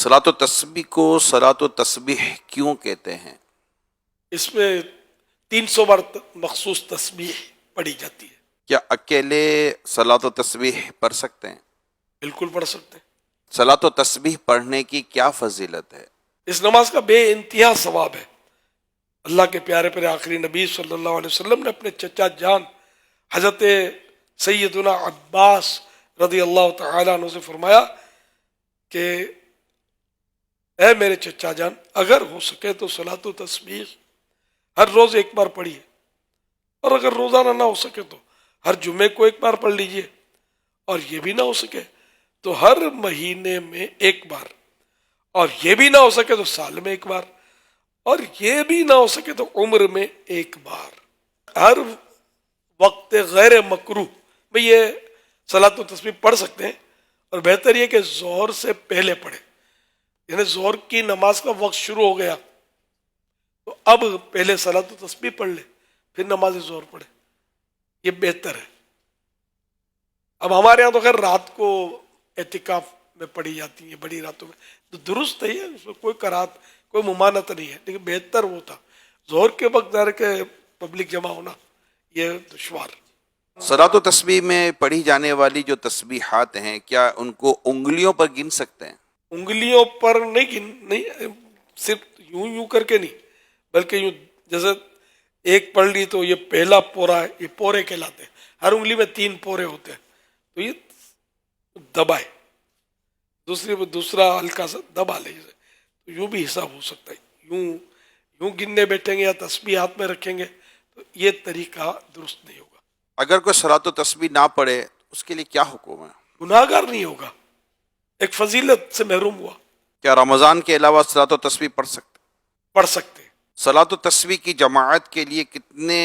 صلاۃ التسبیح کو صلاۃ التسبیح کیوں کہتے ہیں؟ اس میں 300 بار مخصوص تسبیح پڑھی جاتی ہے۔ کیا اکیلے صلاۃ التسبیح پڑھ سکتے ہیں؟ بالکل پڑھ سکتے ہیں۔ صلاۃ التسبیح پڑھنے کی کیا فضیلت ہے؟ اس نماز کا بے انتہا ثواب ہے۔ اللہ کے پیارے پیارے آخری نبی صلی اللہ علیہ وسلم نے اپنے چچا جان حضرت سیدنا عباس رضی اللہ تعالیٰ عنہ سے فرمایا کہ اے میرے چچا جان، اگر ہو سکے تو صلاۃ و تسبیح ہر روز ایک بار پڑھیے، اور اگر روزانہ نہ ہو سکے تو ہر جمعے کو ایک بار پڑھ لیجئے، اور یہ بھی نہ ہو سکے تو ہر مہینے میں ایک بار، اور یہ بھی نہ ہو سکے تو سال میں ایک بار، اور یہ بھی نہ ہو سکے تو عمر میں ایک بار، ہر وقت غیر مکروہ میں یہ صلاۃ و تسبیح پڑھ سکتے ہیں۔ اور بہتر یہ کہ ظہر سے پہلے پڑھے، یعنی ظہر کی نماز کا وقت شروع ہو گیا تو اب پہلے صلاۃ و تسبیح پڑھ لے، پھر نماز ظہر پڑھے، یہ بہتر ہے۔ اب ہمارے ہاں تو خیر رات کو اعتکاف میں پڑھی جاتی ہے، بڑی راتوں میں، تو درست ہے، اس میں کوئی کراہت کوئی ممانعت نہیں ہے، لیکن بہتر وہ تھا ظہر کے وقت ظاہر کہ پبلک جمع ہونا یہ دشوار۔ صلاۃ التسبیح میں پڑھی جانے والی جو تسبیحات ہیں، کیا ان کو انگلیوں پر گن سکتے ہیں؟ انگلیوں پر نہیں، صرف یوں یوں کر کے نہیں، بلکہ یوں جیسے ایک پڑھ لی تو یہ پہلا پورا ہے، یہ پورے کہلاتے ہیں، ہر انگلی میں 3 پورے ہوتے ہیں، تو یہ دبائے، دوسری پہ دوسرا ہلکا سا دبا لے، تو یوں بھی حساب ہو سکتا ہے، یوں گننے بیٹھیں گے یا تسبیح ہاتھ میں رکھیں گے تو یہ طریقہ درست نہیں ہوگا۔ اگر کوئی صلاۃ التسبیح نہ پڑھے اس کے لیے کیا حکم ہے؟ گناہگار نہیں ہوگا، ایک فضیلت سے محروم ہوا۔ کیا رمضان کے علاوہ صلاۃ التسبیح پڑھ سکتے؟ پڑھ سکتے ہیں۔ صلاۃ التسبیح کی جماعت کے لیے کتنے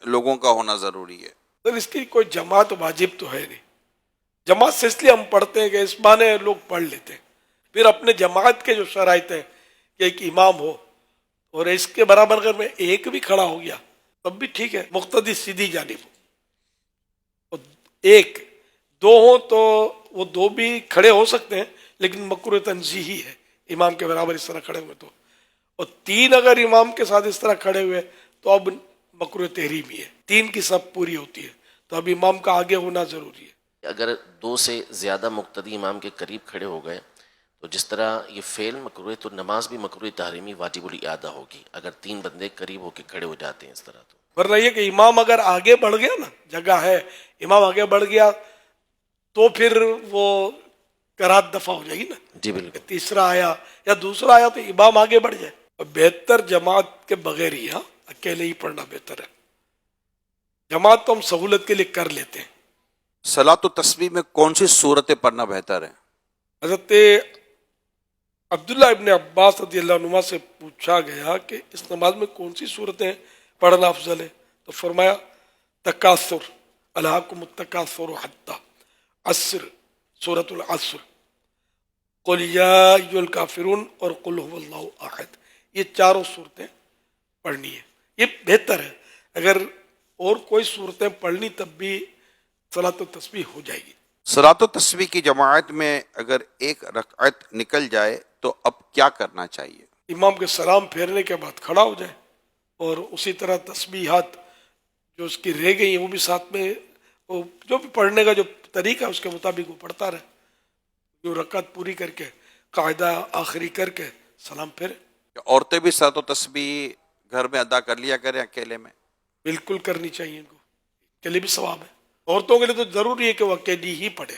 لوگوں کا ہونا ضروری ہے؟ سر اس کی کوئی جماعت واجب تو ہے نہیں، جماعت سے اس لیے ہم پڑھتے ہیں کہ اس بہانے لوگ پڑھ لیتے ہیں، پھر اپنے جماعت کے جو شرائط ہیں کہ ایک امام ہو، اور اس کے برابر اگر میں ایک بھی کھڑا ہو گیا تب بھی ٹھیک ہے، مقتدی سیدھی جانب ہو، اور ایک دو ہوں تو وہ 2 بھی کھڑے ہو سکتے ہیں، لیکن مکروہ تنزیہی ہے امام کے برابر اس طرح کھڑے ہوئے تو، اور 3 اگر امام کے ساتھ اس طرح کھڑے ہوئے تو اب مکروہ تحریمی ہے، 3 کی سب پوری ہوتی ہے تو اب امام کا آگے ہونا ضروری ہے۔ اگر 2 سے زیادہ مقتدی امام کے قریب کھڑے ہو گئے تو جس طرح یہ فعل مکروہ تو نماز بھی مکروہ تحریمی واجب الاعادہ ہوگی، اگر 3 بندے قریب ہو کے کھڑے ہو جاتے ہیں اس طرح تو۔ ورنہ یہ کہ امام اگر آگے بڑھ گیا نا، جگہ ہے امام آگے بڑھ گیا تو پھر وہ کراہت دفع ہو جائے گی نا، جی بالکل۔ تیسرا آیا یا دوسرا آیا تو امام آگے بڑھ جائے، اور بہتر جماعت کے بغیر ہی، ہاں اکیلے ہی پڑھنا بہتر ہے، جماعت تو ہم سہولت کے لیے کر لیتے ہیں۔ صلاۃ التسبیح میں کون سی صورتیں پڑھنا بہتر ہے؟ حضرت عبداللہ ابن عباس رضی اللہ عنہ سے پوچھا گیا کہ اس نماز میں کون سی صورتیں پڑھنا افضل ہے، تو فرمایا تکاثر، الہاکم التکاثر حتی عصر، سورۃ العصر، قل یا ایھا الکافرون اور قل ھو اللہ احد، یہ چاروں صورتیں پڑھنی ہے، یہ بہتر ہے۔ اگر اور کوئی صورتیں پڑھنی تب بھی صلاۃ التسبیح ہو جائے گی۔ صلاۃ التسبیح کی جماعت میں اگر ایک رکعت نکل جائے تو اب کیا کرنا چاہیے؟ امام کے سلام پھیرنے کے بعد کھڑا ہو جائے، اور اسی طرح تسبیحات جو اس کی رہ گئی ہیں وہ بھی ساتھ میں، وہ جو بھی پڑھنے کا جو طریقہ ہے اس کے مطابق وہ پڑھتا رہے، جو رکعت پوری کر کے قاعدہ آخری کر کے سلام پھیرے۔ عورتیں بھی صلاۃ التسبیح گھر میں ادا کر لیا کریں اکیلے میں؟ بالکل کرنی چاہیے، ان کو کے لیے بھی ثواب ہے، عورتوں کے لیے تو ضروری ہے کہ وہ اکیلی ہی پڑھے۔